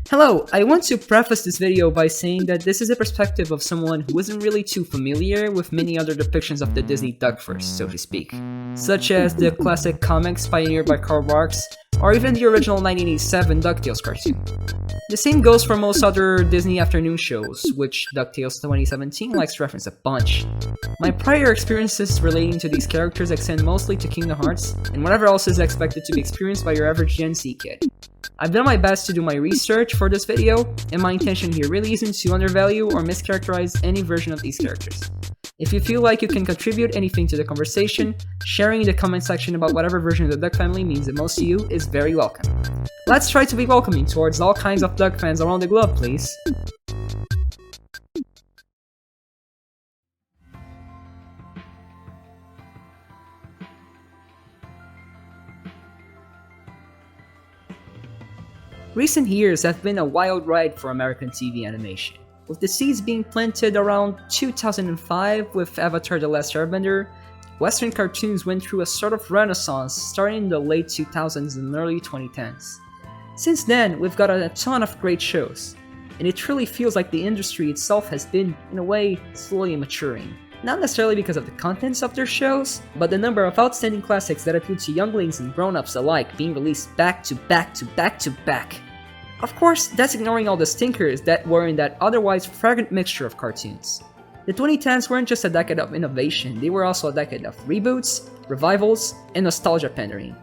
Hello, I want to preface this video by saying that this is a perspective of someone who isn't really too familiar with many other depictions of the Disney Duckverse, so to speak, such as the classic comics pioneered by Karl Barks, or even the original 1987 DuckTales cartoon. The same goes for most other Disney afternoon shows, which DuckTales 2017 likes to reference a bunch. My prior experiences relating to these characters extend mostly to Kingdom Hearts, and whatever else is expected to be experienced by your average Gen Z kid. I've done my best to do my research for this video, and my intention here really isn't to undervalue or mischaracterize any version of these characters. If you feel like you can contribute anything to the conversation, sharing in the comment section about whatever version of the Duck family means the most to you is very welcome. Let's try to be welcoming towards all kinds of Duck fans around the globe, please. Recent years have been a wild ride for American TV animation, with the seeds being planted around 2005 with Avatar: The Last Airbender. Western cartoons went through a sort of renaissance starting in the late 2000s and early 2010s. Since then, we've got a ton of great shows, and it truly feels like the industry itself has been, in a way, slowly maturing. Not necessarily because of the contents of their shows, but the number of outstanding classics that appeal to younglings and grown-ups alike being released back to back to back to back. Of course, that's ignoring all the stinkers that were in that otherwise fragrant mixture of cartoons. The 2010s weren't just a decade of innovation, they were also a decade of reboots, revivals, and nostalgia pandering.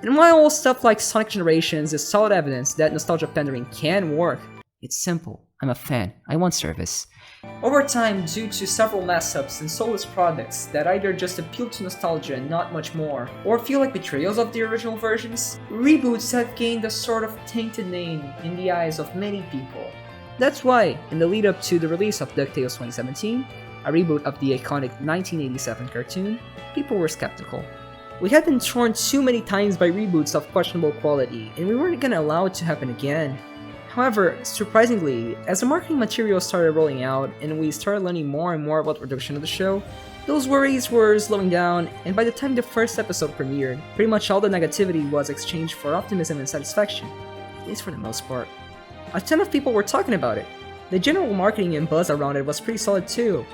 And while stuff like Sonic Generations is solid evidence that nostalgia pandering can work, it's simple. I'm a fan. I want service. Over time, due to several mess-ups and soulless products that either just appeal to nostalgia and not much more, or feel like betrayals of the original versions, reboots have gained a sort of tainted name in the eyes of many people. That's why, in the lead-up to the release of DuckTales 2017, a reboot of the iconic 1987 cartoon, people were skeptical. We had been torn too many times by reboots of questionable quality, and we weren't gonna allow it to happen again. However, surprisingly, as the marketing material started rolling out and we started learning more and more about the production of the show, those worries were slowing down, and by the time the first episode premiered, pretty much all the negativity was exchanged for optimism and satisfaction, at least for the most part. A ton of people were talking about it. The general marketing and buzz around it was pretty solid too.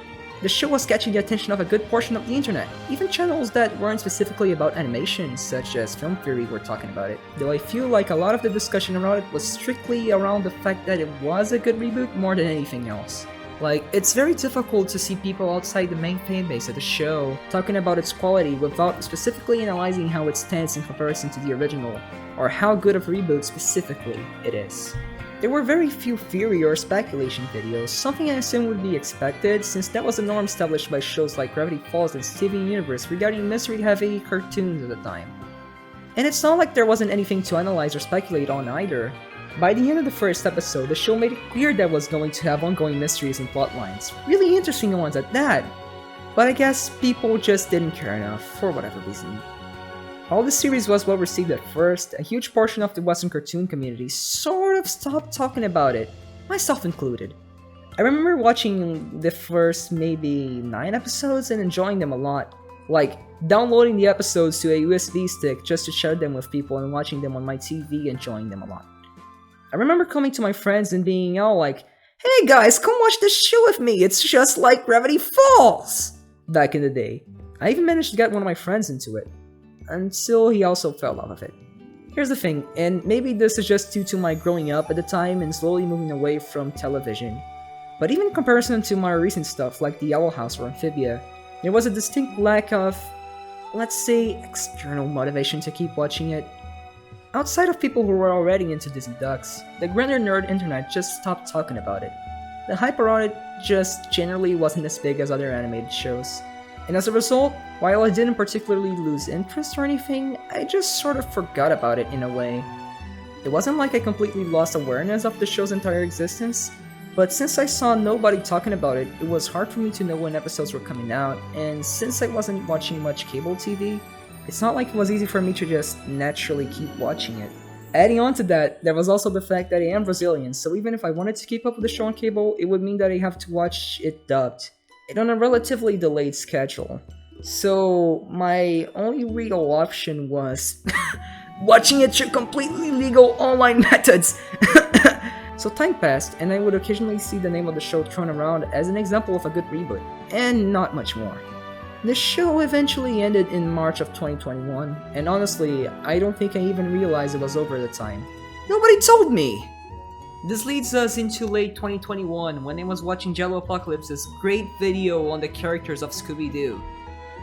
The show was catching the attention of a good portion of the internet. Even channels that weren't specifically about animation, such as Film Theory, were talking about it. Though I feel like a lot of the discussion around it was strictly around the fact that it was a good reboot more than anything else. Like, it's very difficult to see people outside the main fanbase of the show talking about its quality without specifically analyzing how it stands in comparison to the original, or how good of a reboot specifically it is. There were very few theory or speculation videos, something I assume would be expected since that was the norm established by shows like Gravity Falls and Steven Universe regarding mystery-heavy cartoons at the time. And it's not like there wasn't anything to analyze or speculate on either. By the end of the first episode, the show made it clear that it was going to have ongoing mysteries and plotlines, really interesting ones at that. But I guess people just didn't care enough, for whatever reason. While the series was well received at first, a huge portion of the Western cartoon community sort of stopped talking about it, myself included. I remember watching the first maybe 9 episodes and enjoying them a lot, like downloading the episodes to a USB stick just to share them with people and watching them on my TV, enjoying them a lot. I remember coming to my friends and being all like, "Hey guys, come watch this show with me, it's just like Gravity Falls!" Back in the day. I even managed to get one of my friends into it. Until he also fell off of it. Here's the thing, and maybe this is just due to my growing up at the time and slowly moving away from television, but even in comparison to my recent stuff like The Owl House or Amphibia, there was a distinct lack of, let's say, external motivation to keep watching it. Outside of people who were already into Disney Ducks, the grander nerd internet just stopped talking about it. The hype around it just generally wasn't as big as other animated shows. And as a result, while I didn't particularly lose interest or anything, I just sort of forgot about it in a way. It wasn't like I completely lost awareness of the show's entire existence, but since I saw nobody talking about it, it was hard for me to know when episodes were coming out, and since I wasn't watching much cable TV, it's not like it was easy for me to just naturally keep watching it. Adding on to that, there was also the fact that I am Brazilian, so even if I wanted to keep up with the show on cable, it would mean that I have to watch it dubbed, and on a relatively delayed schedule. So my only real option was watching it through completely legal online methods. So time passed, and I would occasionally see the name of the show thrown around as an example of a good reboot, and not much more. The show eventually ended in March of 2021, and honestly, I don't think I even realized it was over at the time. Nobody told me! This leads us into late 2021 when I was watching Jello Apocalypse's great video on the characters of Scooby-Doo.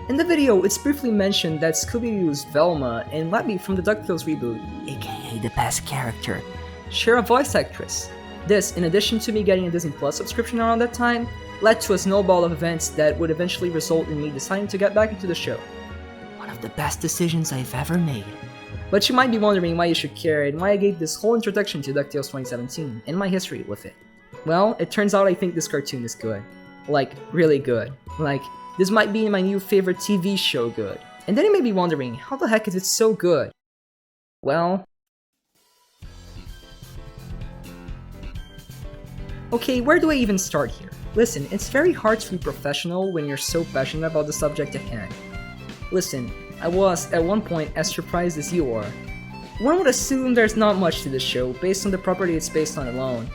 In the video, it's briefly mentioned that Scooby-Doo's Velma and Labby from the DuckTales reboot, aka the best character, share a voice actress. This, in addition to me getting a Disney Plus subscription around that time, led to a snowball of events that would eventually result in me deciding to get back into the show. One of the best decisions I've ever made. But you might be wondering why you should care and why I gave this whole introduction to DuckTales 2017 and my history with it. Well, it turns out I think this cartoon is good. Like, really good. Like, this might be my new favorite TV show good. And then you may be wondering, how the heck is it so good? Well... okay, where do I even start here? Listen, it's very hard to be professional when you're so passionate about the subject at hand. Listen, I was, at one point, as surprised as you are. One would assume there's not much to the show, based on the property it's based on alone.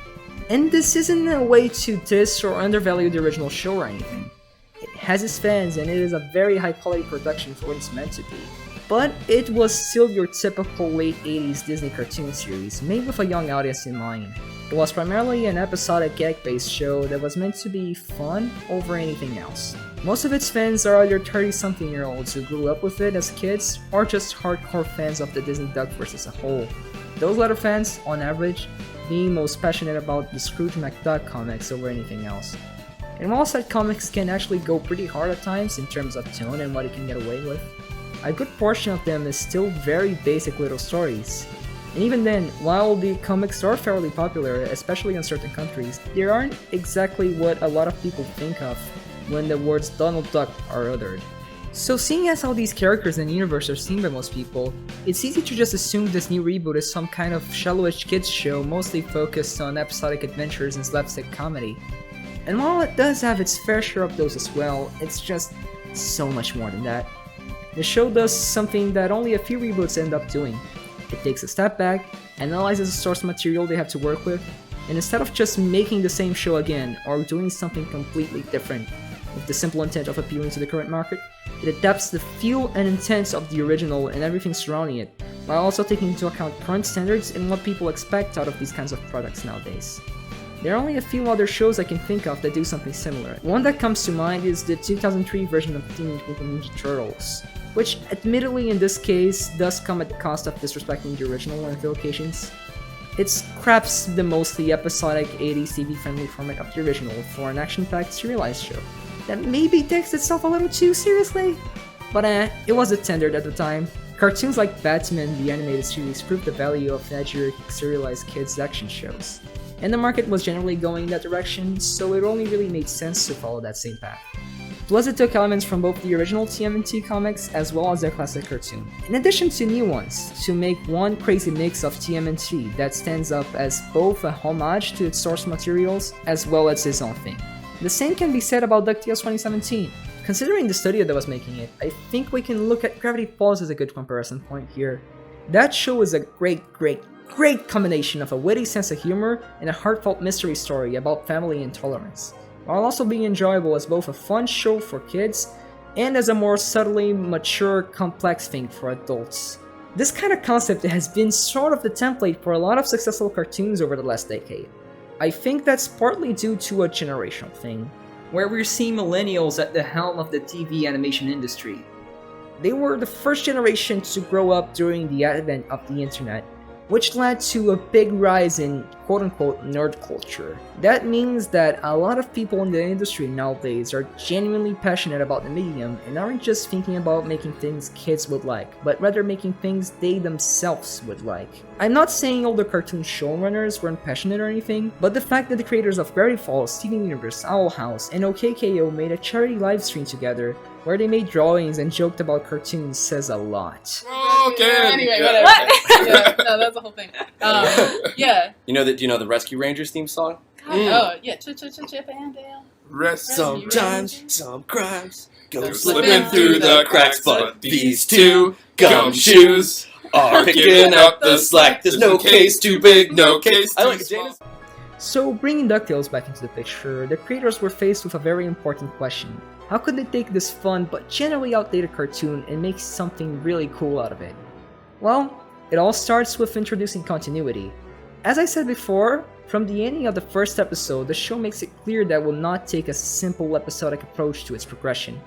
And this isn't a way to diss or undervalue the original show or anything. It has its fans, and it is a very high quality production for what it's meant to be. But it was still your typical late 80s Disney cartoon series, made with a young audience in mind. It was primarily an episodic gag-based show that was meant to be fun over anything else. Most of its fans are either 30-something-year-olds who grew up with it as kids, or just hardcore fans of the Disney Duckverse as a whole. Those latter fans, on average, being most passionate about the Scrooge McDuck comics over anything else. And while said comics can actually go pretty hard at times in terms of tone and what it can get away with, a good portion of them is still very basic little stories. And even then, while the comics are fairly popular, especially in certain countries, they aren't exactly what a lot of people think of when the words Donald Duck are uttered. So seeing as how these characters in the universe are seen by most people, it's easy to just assume this new reboot is some kind of shallowish kids show mostly focused on episodic adventures and slapstick comedy. And while it does have its fair share of those as well, it's just so much more than that. The show does something that only a few reboots end up doing. It takes a step back, analyzes the source material they have to work with, and instead of just making the same show again or doing something completely different with the simple intent of appealing to the current market, it adapts the feel and intent of the original and everything surrounding it, while also taking into account current standards and what people expect out of these kinds of products nowadays. There are only a few other shows I can think of that do something similar. One that comes to mind is the 2003 version of Teenage Mutant Ninja Turtles, which admittedly in this case does come at the cost of disrespecting the original on a few occasions. It scraps the mostly episodic 80s TV-friendly format of the original for an action-packed serialized show that maybe takes itself a little too seriously. But it was a standard at the time. Cartoons like Batman the Animated Series proved the value of edgier serialized kids action shows. And the market was generally going that direction, so it only really made sense to follow that same path. Plus it took elements from both the original TMNT comics as well as their classic cartoon, in addition to new ones, to make one crazy mix of TMNT that stands up as both a homage to its source materials as well as its own thing. The same can be said about DuckTales 2017. Considering the studio that was making it, I think we can look at Gravity Falls as a good comparison point here. That show is a great combination of a witty sense of humor and a heartfelt mystery story about family and tolerance, while also being enjoyable as both a fun show for kids and as a more subtly mature, complex thing for adults. This kind of concept has been sort of the template for a lot of successful cartoons over the last decade. I think that's partly due to a generational thing, where we're seeing millennials at the helm of the TV animation industry. They were the first generation to grow up during the advent of the internet, which led to a big rise in quote-unquote nerd culture. That means that a lot of people in the industry nowadays are genuinely passionate about the medium and aren't just thinking about making things kids would like, but rather making things they themselves would like. I'm not saying all the cartoon showrunners weren't passionate or anything, but the fact that the creators of Gravity Falls, Steven Universe, Owl House, and OKKO made a charity livestream together where they made drawings and joked about cartoons says a lot. Okay. Anyway, whatever. What? Yeah, no, that's the whole thing. Yeah. Do you know the Rescue Rangers theme song? Oh, yeah. Chip and Dale. Sometimes some crimes go slipping through the cracks, but these two gumshoes are picking up the slack. There's no case too big, no case too small. So bringing DuckTales back into the picture, the creators were faced with a very important question. How could they take this fun but generally outdated cartoon and make something really cool out of it? Well, it all starts with introducing continuity. As I said before, from the ending of the first episode, the show makes it clear that it will not take a simple episodic approach to its progression.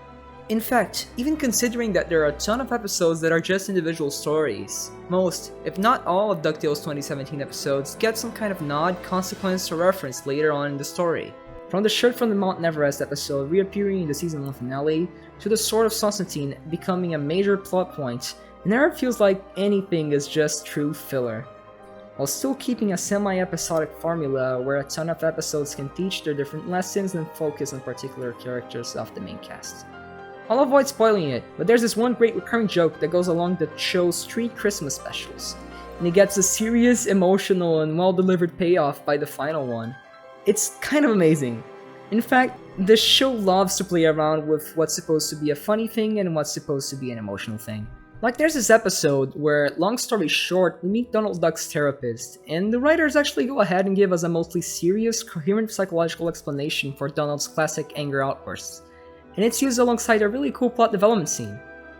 In fact, even considering that there are a ton of episodes that are just individual stories, most, if not all of DuckTales 2017 episodes get some kind of nod, consequence, or reference later on in the story. From the shirt from the Mount Everest episode reappearing in the season 1 finale, to the Sword of Constantine becoming a major plot point, it never feels like anything is just true filler. While still keeping a semi-episodic formula where a ton of episodes can teach their different lessons and focus on particular characters of the main cast. I'll avoid spoiling it, but there's this one great recurring joke that goes along the show's 3 Christmas specials, and it gets a serious, emotional, and well-delivered payoff by the final one. It's kind of amazing. In fact, the show loves to play around with what's supposed to be a funny thing and what's supposed to be an emotional thing. Like there's this episode where, long story short, we meet Donald Duck's therapist, and the writers actually go ahead and give us a mostly serious, coherent psychological explanation for Donald's classic anger outbursts. And it's used alongside a really cool plot development scene.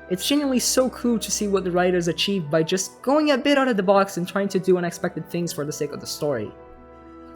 It's genuinely so cool to see what the writers achieved by just going a bit out of the box and trying to do unexpected things for the sake of the story.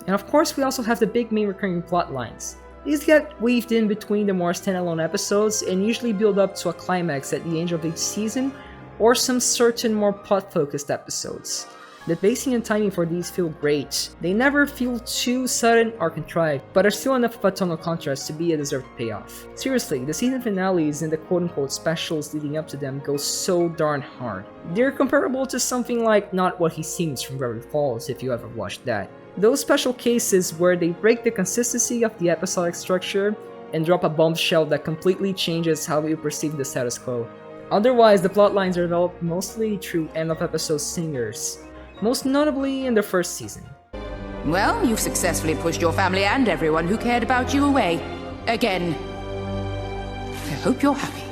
And of course, we also have the big main recurring plot lines. These get weaved in between the more standalone episodes and usually build up to a climax at the end of each season or some certain more plot-focused episodes. The pacing and timing for these feel great. They never feel too sudden or contrived, but are still enough of a tonal contrast to be a deserved payoff. Seriously, the season finales and the quote-unquote specials leading up to them go so darn hard. They're comparable to something like Not What He Seems from Gravity Falls, if you ever watched that. Those special cases where they break the consistency of the episodic structure and drop a bombshell that completely changes how you perceive the status quo. Otherwise, the plotlines are developed mostly through end-of-episode stingers, most notably in the first season. Well, you've successfully pushed your family and everyone who cared about you away. Again. I hope you're happy.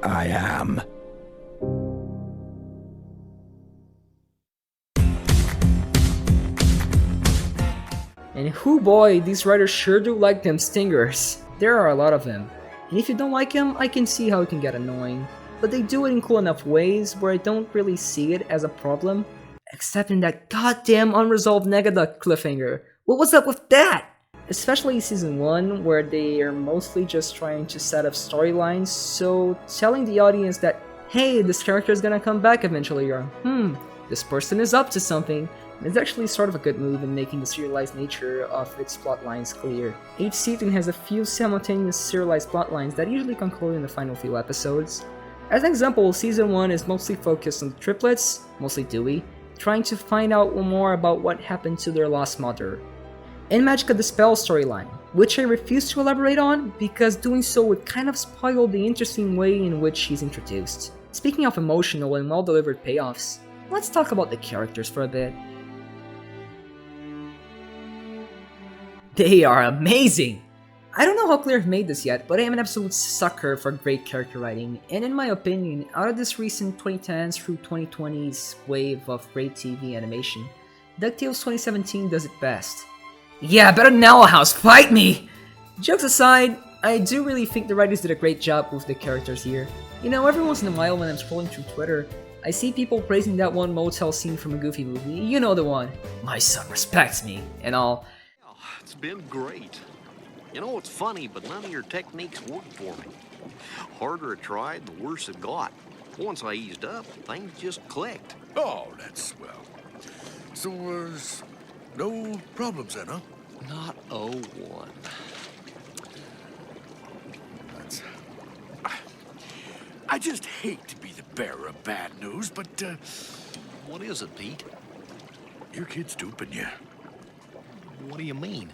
I am. And whoo boy, these writers sure do like them stingers. There are a lot of them. And if you don't like them, I can see how it can get annoying. But they do it in cool enough ways where I don't really see it as a problem. Except in that goddamn unresolved Negaduck cliffhanger. What was up with that? Especially season 1, where they are mostly just trying to set up storylines, so telling the audience that, hey, this character is gonna come back eventually, or this person is up to something, is actually sort of a good move in making the serialized nature of its plotlines clear. Each season has a few simultaneous serialized plotlines that usually conclude in the final few episodes. As an example, season 1 is mostly focused on the triplets, mostly Dewey, trying to find out more about what happened to their lost mother. And Magica the Spell storyline, which I refuse to elaborate on because doing so would kind of spoil the interesting way in which she's introduced. Speaking of emotional and well-delivered payoffs, let's talk about the characters for a bit. They are amazing! I don't know how clear I've made this yet, but I am an absolute sucker for great character writing, and in my opinion, out of this recent 2010s through 2020s wave of great TV animation, DuckTales 2017 does it best. Yeah, better than Owl House, fight me! Jokes aside, I do really think the writers did a great job with the characters here. You know, every once in a while when I'm scrolling through Twitter, I see people praising that one motel scene from a Goofy movie, you know the one. My son respects me, and all. It's been great. You know, it's funny, but none of your techniques worked for me. Harder I tried, the worse it got. Once I eased up, things just clicked. Oh, that's swell. So, no problems then, huh? Not a one. That's... I just hate to be the bearer of bad news, but, What is it, Pete? your kid's duping you. What do you mean?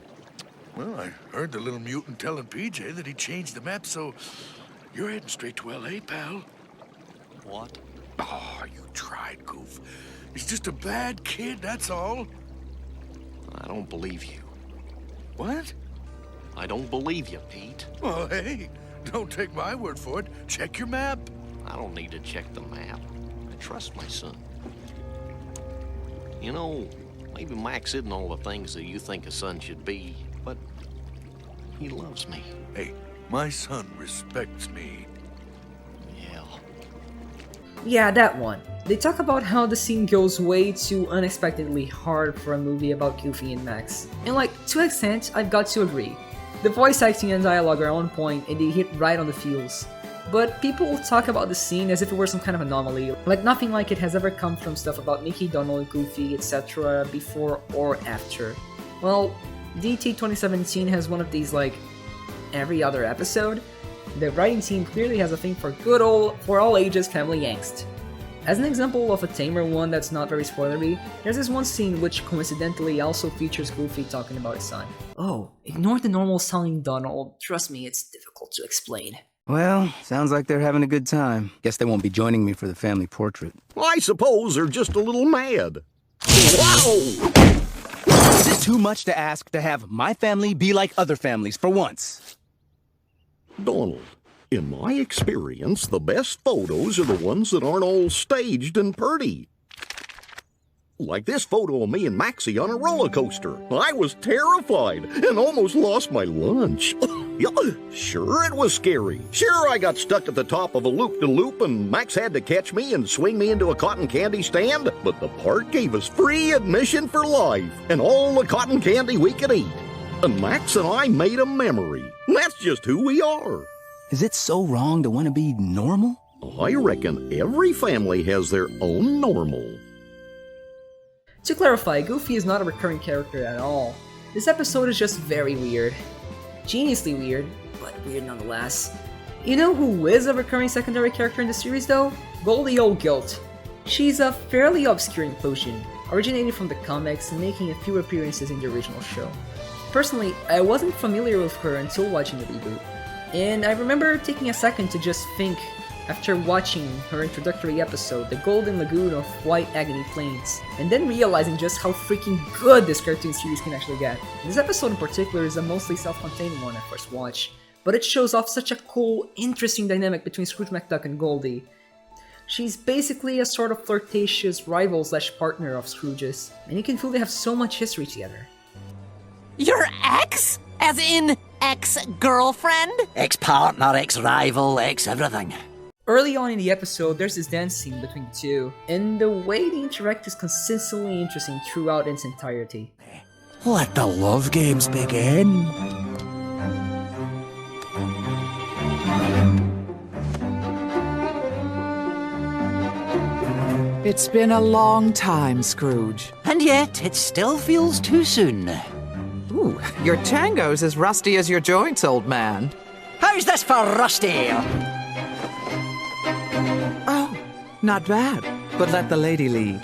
Well, I heard the little mutant telling PJ that he changed the map, so you're heading straight to L.A., pal. What? Oh, you tried, Goof. He's just a bad kid, that's all. I don't believe you. What? I don't believe you, Pete. Well, hey, don't take my word for it. Check your map. I don't need to check the map. I trust my son. You know, maybe Max isn't all the things that you think a son should be, but he loves me. Hey, my son respects me. Yeah. Yeah, that one. They talk about how the scene goes way too unexpectedly hard for a movie about Goofy and Max. And like, to an extent, I've got to agree. The voice acting and dialogue are on point and they hit right on the feels. But people talk about the scene as if it were some kind of anomaly, like nothing like it has ever come from stuff about Mickey, Donald, Goofy, etc. before or after. Well, DT 2017 has one of these like every other episode. The writing team clearly has a thing for good old, for all ages family angst. As an example of a tamer one that's not very spoilery, there's this one scene which coincidentally also features Goofy talking about his son. Oh, ignore the normal sounding Donald, trust me, it's difficult to explain. Well, sounds like they're having a good time. Guess they won't be joining me for the family portrait. I suppose they're just a little mad. Wow! Is it too much to ask to have my family be like other families for once? Donald, in my experience, the best photos are the ones that aren't all staged and pretty. Like this photo of me and Maxie on a roller coaster. I was terrified and almost lost my lunch. Sure, it was scary. Sure, I got stuck at the top of a loop-de-loop and Max had to catch me and swing me into a cotton candy stand. But the park gave us free admission for life and all the cotton candy we could eat. And Max and I made a memory. That's just who we are. Is it so wrong to want to be normal? I reckon every family has their own normal. To clarify, Goofy is not a recurring character at all. This episode is just very weird. Geniusly weird, but weird nonetheless. You know who is a recurring secondary character in the series though? Goldie Old Guilt. She's a fairly obscure inclusion, originating from the comics and making a few appearances in the original show. Personally, I wasn't familiar with her until watching the reboot, and I remember taking a second to just think after watching her introductory episode, The Golden Lagoon of White Agony Plains, and then realizing just how freaking good this cartoon series can actually get. This episode in particular is a mostly self-contained one at first watch, but it shows off such a cool, interesting dynamic between Scrooge McDuck and Goldie. She's basically a sort of flirtatious rival/partner of Scrooge's, and you can feel they have so much history together. Your ex? As in ex-girlfriend? Ex-partner, ex-rival, ex-everything. Early on in the episode, there's this dance scene between the two, and the way they interact is consistently interesting throughout its entirety. Let the love games begin. It's been a long time, Scrooge. And yet, it still feels too soon. Ooh, your tango's as rusty as your joints, old man. How's this for rusty? Oh, not bad. But let the lady lead.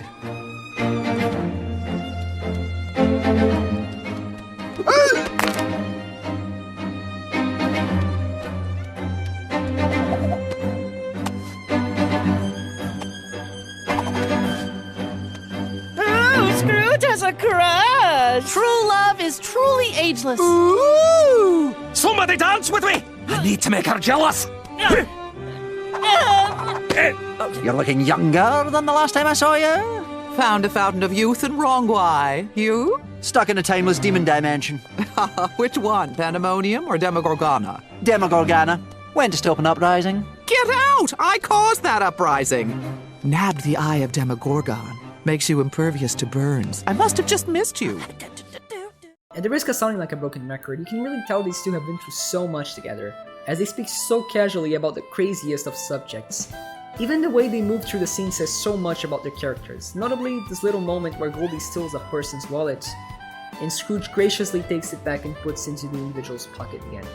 Oh, Scrooge has a crush! True love is truly ageless. Ooh! Somebody dance with me! I need to make her jealous! You're looking younger than the last time I saw you. Found a fountain of youth in Wrongwhy. You? Stuck in a timeless demon dimension. Which one, Pandemonium or Demogorgona? Demogorgana. When to stop an uprising? Get out! I caused that uprising. Nabbed the eye of Demogorgon. Makes you impervious to burns. I must have just missed you. At the risk of sounding like a broken record, you can really tell these two have been through so much together, as they speak so casually about the craziest of subjects. Even the way they move through the scene says so much about their characters, notably this little moment where Goldie steals a person's wallet, and Scrooge graciously takes it back and puts it into the individual's pocket again.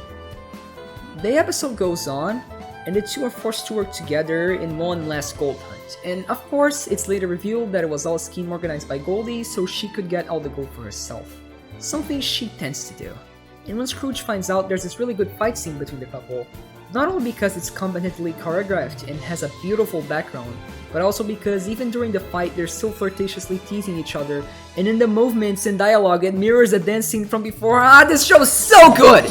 The episode goes on, and the two are forced to work together in one last gold hunt, and of course, it's later revealed that it was all a scheme organized by Goldie so she could get all the gold for herself. Something she tends to do. And when Scrooge finds out, there's this really good fight scene between the couple, not only because it's competently choreographed and has a beautiful background, but also because even during the fight they're still flirtatiously teasing each other, and in the movements and dialogue it mirrors a dance scene from before. This show's so good!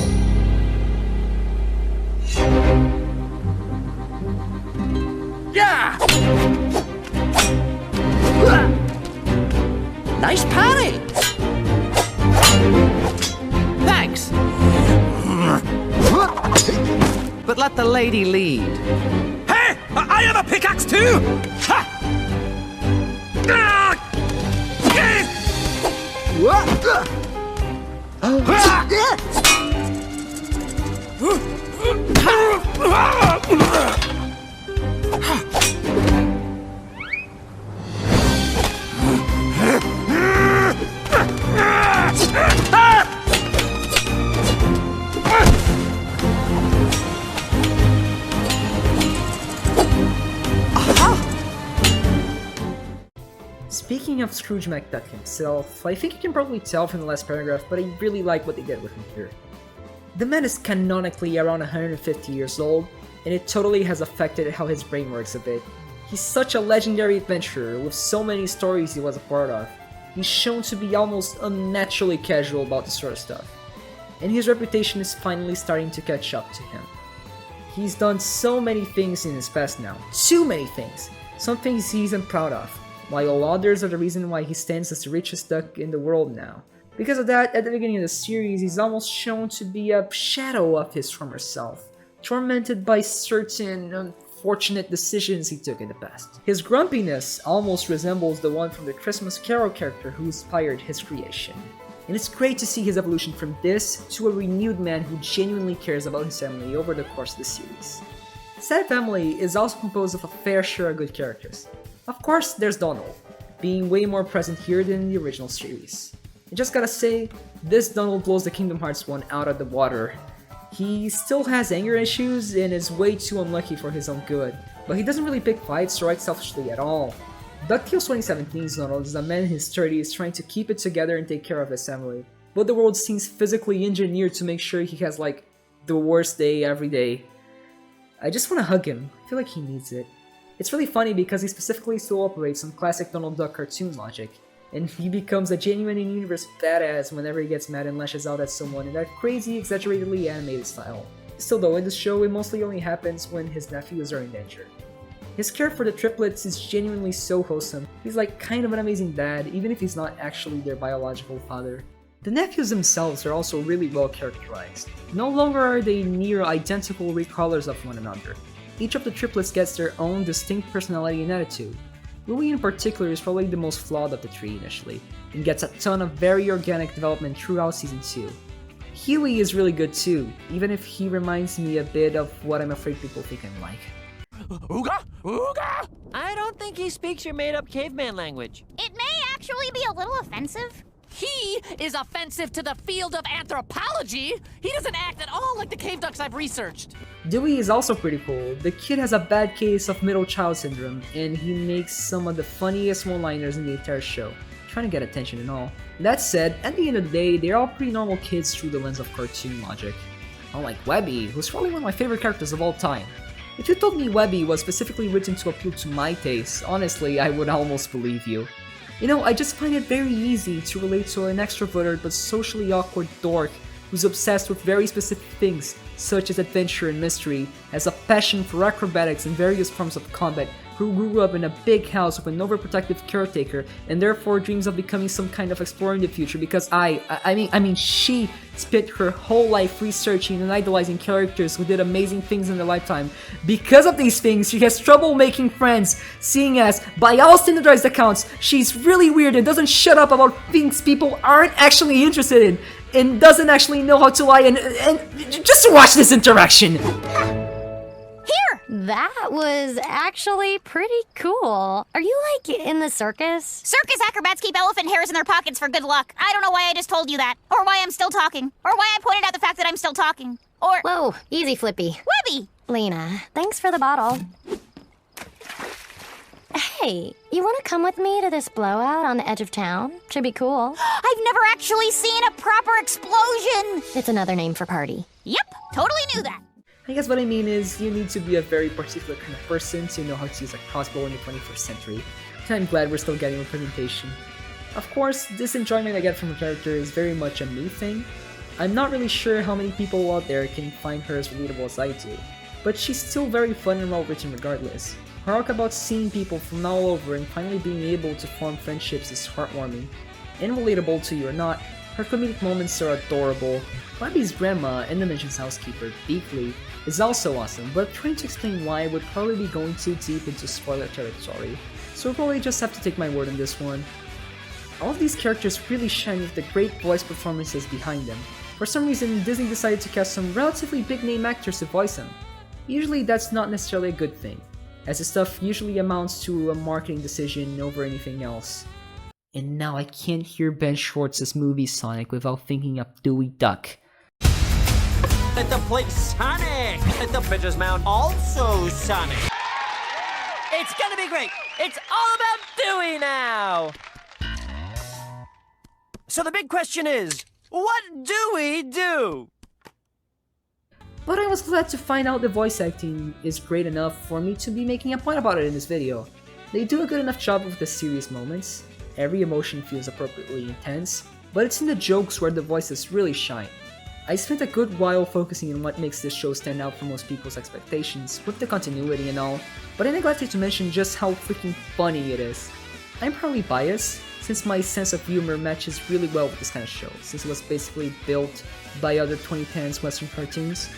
Yeah! Nice parry! Thanks! But let the lady lead. Hey! I have a pickaxe too! Ha! Ah! Speaking of Scrooge McDuck himself, I think you can probably tell from the last paragraph, but I really like what they did with him here. The man is canonically around 150 years old, and it totally has affected how his brain works a bit. He's such a legendary adventurer with so many stories he was a part of. He's shown to be almost unnaturally casual about this sort of stuff, and his reputation is finally starting to catch up to him. He's done so many things in his past now, too many things, some things he isn't proud of, while others are the reason why he stands as the richest duck in the world now. Because of that, at the beginning of the series, he's almost shown to be a shadow of his former self, tormented by certain unfortunate decisions he took in the past. His grumpiness almost resembles the one from the Christmas Carol character who inspired his creation. And it's great to see his evolution from this to a renewed man who genuinely cares about his family over the course of the series. Sad Family is also composed of a fair share of good characters. Of course, there's Donald, being way more present here than in the original series. I just gotta say, this Donald blows the Kingdom Hearts one out of the water. He still has anger issues and is way too unlucky for his own good, but he doesn't really pick fights or act selfishly at all. DuckTales 2017's Donald is a man in his 30s trying to keep it together and take care of his family, but the world seems physically engineered to make sure he has like the worst day every day. I just wanna hug him, I feel like he needs it. It's really funny because he specifically still operates on classic Donald Duck cartoon logic, and he becomes a genuine in-universe badass whenever he gets mad and lashes out at someone in that crazy, exaggeratedly animated style. Still though, in the show it mostly only happens when his nephews are in danger. His care for the triplets is genuinely so wholesome. He's like kind of an amazing dad, even if he's not actually their biological father. The nephews themselves are also really well characterized. No longer are they near identical recolors of one another. Each of the triplets gets their own distinct personality and attitude. Louie in particular is probably the most flawed of the three initially, and gets a ton of very organic development throughout Season 2. Huey is really good too, even if he reminds me a bit of what I'm afraid people think I'm like. Ooga! Ooga! I don't think he speaks your made-up caveman language. It may actually be a little offensive. He is offensive to the field of anthropology! He doesn't act at all like the cave ducks I've researched! Dewey is also pretty cool. The kid has a bad case of middle child syndrome, and he makes some of the funniest one-liners in the entire show, trying to get attention and all. That said, at the end of the day, they're all pretty normal kids through the lens of cartoon logic. Unlike Webby, who's probably one of my favorite characters of all time. If you told me Webby was specifically written to appeal to my taste, honestly, I would almost believe you. You know, I just find it very easy to relate to an extroverted but socially awkward dork who's obsessed with very specific things, such as adventure and mystery, has a passion for acrobatics and various forms of combat, who grew up in a big house with an overprotective caretaker, and therefore dreams of becoming some kind of explorer in the future because she spent her whole life researching and idolizing characters who did amazing things in their lifetime. Because of these things, she has trouble making friends, seeing as, by all standardized accounts, she's really weird and doesn't shut up about things people aren't actually interested in, and doesn't actually know how to lie, and just watch this interaction! Here! That was actually pretty cool. Are you, like, in the circus? Circus acrobats keep elephant hairs in their pockets for good luck. I don't know why I just told you that. Or why I'm still talking. Or why I pointed out the fact that I'm still talking. Or... Whoa, easy, Flippy. Webby! Lena, thanks for the bottle. Hey, you want to come with me to this blowout on the edge of town? Should be cool. I've never actually seen a proper explosion! It's another name for party. Yep, totally knew that. I guess what I mean is, you need to be a very particular kind of person to know how to use a crossbow in the 21st century. And I'm glad we're still getting representation. Of course, this enjoyment I get from a character is very much a me thing. I'm not really sure how many people out there can find her as relatable as I do, but she's still very fun and well written regardless. Her arc about seeing people from all over and finally being able to form friendships is heartwarming. And relatable to you or not, her comedic moments are adorable. Bobby's grandma and the Dimension's housekeeper, Beakley, is also awesome, but trying to explain why would probably be going too deep into spoiler territory, so we'll probably just have to take my word on this one. All of these characters really shine with the great voice performances behind them. For some reason, Disney decided to cast some relatively big-name actors to voice them. Usually that's not necessarily a good thing, as the stuff usually amounts to a marketing decision over anything else. And now I can't hear Ben Schwartz's movie Sonic without thinking of Dewey Duck. Let the place Sonic! Let the Pitcher's Mound also Sonic! It's gonna be great! It's all about Dewey now! So the big question is, what do we do? But I was glad to find out the voice acting is great enough for me to be making a point about it in this video. They do a good enough job with the serious moments. Every emotion feels appropriately intense, but it's in the jokes where the voices really shine. I spent a good while focusing on what makes this show stand out from most people's expectations, with the continuity and all, but I neglected to mention just how freaking funny it is. I'm probably biased, since my sense of humor matches really well with this kind of show, since it was basically built by other 2010s Western cartoons.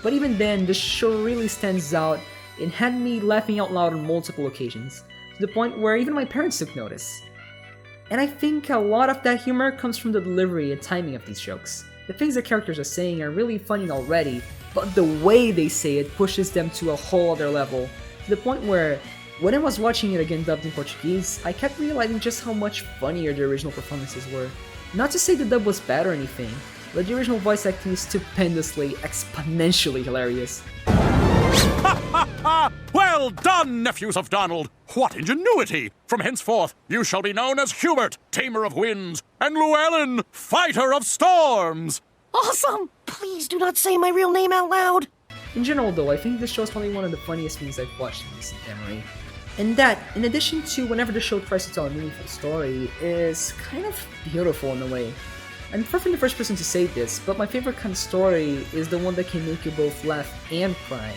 But even then, the show really stands out and had me laughing out loud on multiple occasions, to the point where even my parents took notice. And I think a lot of that humor comes from the delivery and timing of these jokes. The things the characters are saying are really funny already, but the way they say it pushes them to a whole other level, to the point where, when I was watching it again dubbed in Portuguese, I kept realizing just how much funnier the original performances were. Not to say the dub was bad or anything, but the original voice acting is stupendously, exponentially hilarious. Well done, nephews of Donald! What ingenuity! From henceforth, you shall be known as Hubert, Tamer of Winds, and Llewellyn, Fighter of Storms! Awesome! Please do not say my real name out loud! In general though, I think this show is probably one of the funniest things I've watched in recent memory. And that, in addition to whenever the show tries to tell a meaningful story, is kind of beautiful in a way. I'm far from the first person to say this, but my favorite kind of story is the one that can make you both laugh and cry.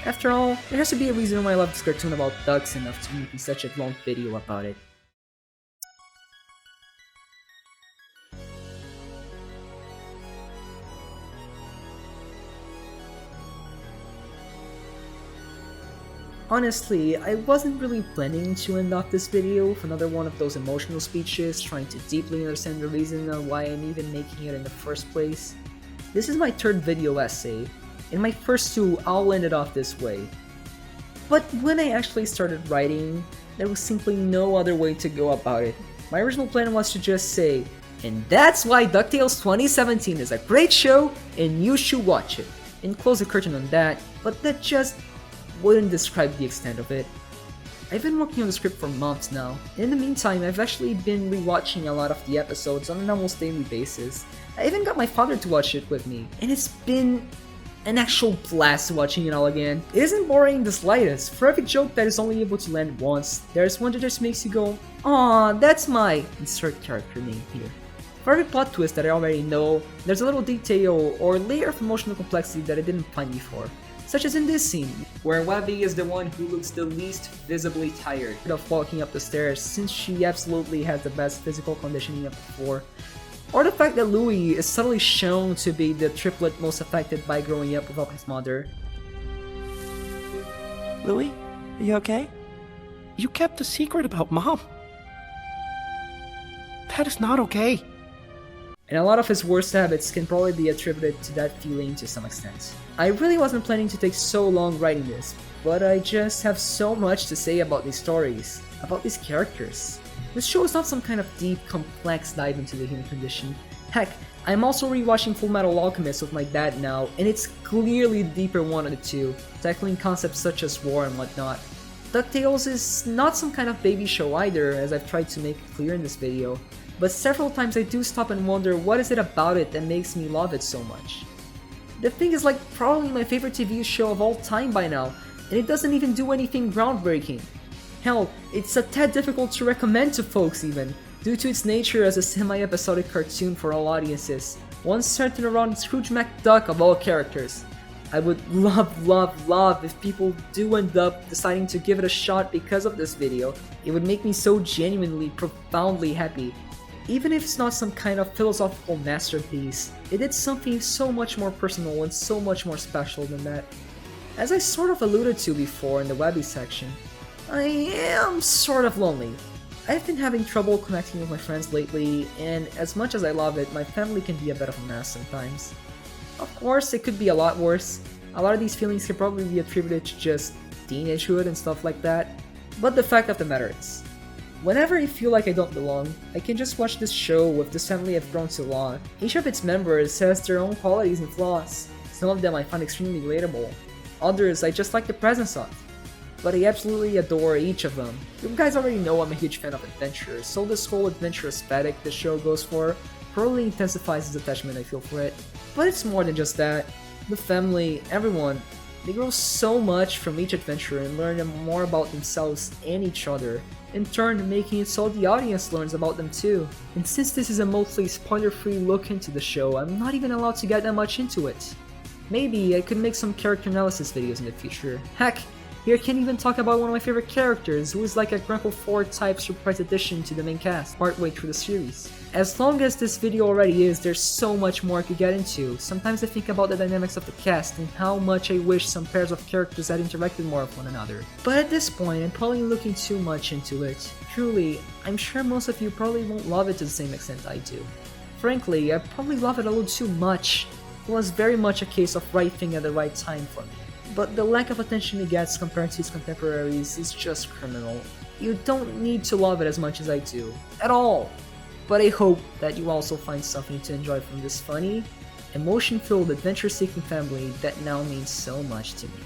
After all, there has to be a reason why I love this cartoon about ducks enough to make such a long video about it. Honestly, I wasn't really planning to end off this video with another one of those emotional speeches trying to deeply understand the reason of why I'm even making it in the first place. This is my third video essay. In my first two, I'll end it off this way. But when I actually started writing, there was simply no other way to go about it. My original plan was to just say, and that's why DuckTales 2017 is a great show and you should watch it, and close the curtain on that, but that just wouldn't describe the extent of it. I've been working on the script for months now, and in the meantime I've actually been rewatching a lot of the episodes on an almost daily basis. I even got my father to watch it with me, and it's been an actual blast watching it all again. It isn't boring in the slightest. For every joke that is only able to land once, there's one that just makes you go, "Aw, that's my..." insert character name here. For every plot twist that I already know, there's a little detail or layer of emotional complexity that I didn't find before. Such as in this scene, where Webby is the one who looks the least visibly tired of walking up the stairs since she absolutely has the best physical conditioning of the four. Or the fact that Louis is subtly shown to be the triplet most affected by growing up without his mother. Louis, are you okay? You kept a secret about Mom. That is not okay. And a lot of his worst habits can probably be attributed to that feeling to some extent. I really wasn't planning to take so long writing this, but I just have so much to say about these stories, about these characters. This show is not some kind of deep, complex dive into the human condition. Heck, I'm also rewatching Fullmetal Alchemist with my dad now, and it's clearly the deeper one of the two, tackling concepts such as war and whatnot. DuckTales is not some kind of baby show either, as I've tried to make clear in this video, but several times I do stop and wonder what is it about it that makes me love it so much. The thing is like probably my favorite TV show of all time by now, and it doesn't even do anything groundbreaking. Hell, it's a tad difficult to recommend to folks even, due to its nature as a semi-episodic cartoon for all audiences, one centered around Scrooge McDuck of all characters. I would love if people do end up deciding to give it a shot because of this video. It would make me so genuinely, profoundly happy. Even if it's not some kind of philosophical masterpiece, it did something so much more personal and so much more special than that. As I sort of alluded to before in the Webby section, I am sort of lonely. I've been having trouble connecting with my friends lately, and as much as I love it, my family can be a bit of a mess sometimes. Of course, it could be a lot worse. A lot of these feelings could probably be attributed to just teenagehood and stuff like that. But the fact of the matter is, whenever I feel like I don't belong, I can just watch this show with this family I've grown to love. Each of its members has their own qualities and flaws. Some of them I find extremely relatable. Others I just like the presence of. But I absolutely adore each of them. You guys already know I'm a huge fan of adventure, so this whole adventure aesthetic the show goes for probably intensifies this attachment I feel for it. But it's more than just that. The family, everyone, they grow so much from each adventure and learn more about themselves and each other, in turn making it so the audience learns about them too. And since this is a mostly spoiler-free look into the show, I'm not even allowed to get that much into it. Maybe I could make some character analysis videos in the future. Heck, here I can even talk about one of my favorite characters, who is like a Grapple 4 type surprise addition to the main cast, partway through the series. As long as this video already is, there's so much more I could get into. Sometimes I think about the dynamics of the cast and how much I wish some pairs of characters had interacted more with one another. But at this point, I'm probably looking too much into it. Truly, I'm sure most of you probably won't love it to the same extent I do. Frankly, I probably love it a little too much. It was very much a case of right thing at the right time for me. But the lack of attention it gets compared to its contemporaries is just criminal. You don't need to love it as much as I do. At all! But I hope that you also find something to enjoy from this funny, emotion-filled adventure-seeking family that now means so much to me.